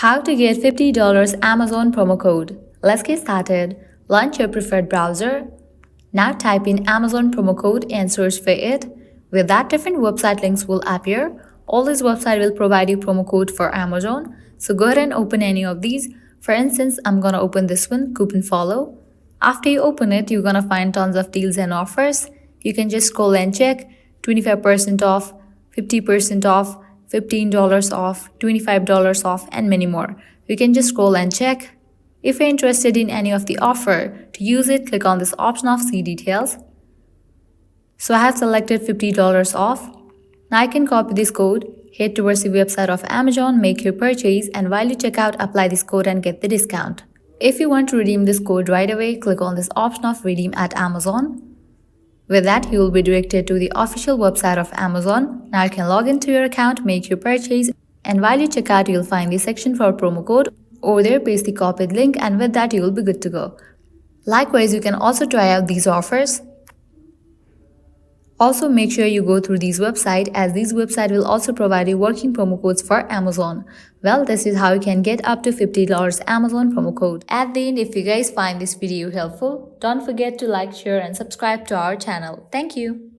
How to get $50 Amazon promo code. Let's get started. Launch your preferred browser. Now type in Amazon promo code and search for it. With that, different website links will appear. All these websites will provide you promo code for Amazon. So go ahead and open any of these. For instance, I'm gonna open this one, CouponFollow. After you open it, you're gonna find tons of deals and offers. You can just scroll and check 25% off, 50% off, $15 off, $25 off, and many more. You can just scroll and check. If you're interested in any of the offer, to use it, click on this option of see details. So I have selected $50 off. Now I can copy this code, head towards the website of Amazon, make your purchase, and while you check out, apply this code and get the discount. If you want to redeem this code right away, click on this option of redeem at Amazon. With that, you will be directed to the official website of Amazon. Now you can log into your account, make your purchase, and while you check out, you'll find the section for promo code. Over there, paste the copied link, and with that, you will be good to go. Likewise, you can also try out these offers. Also, make sure you go through these websites, as these websites will also provide you working promo codes for Amazon. Well, this is how you can get up to $50 Amazon promo code. At the end, if you guys find this video helpful, don't forget to like, share, and subscribe to our channel. Thank you.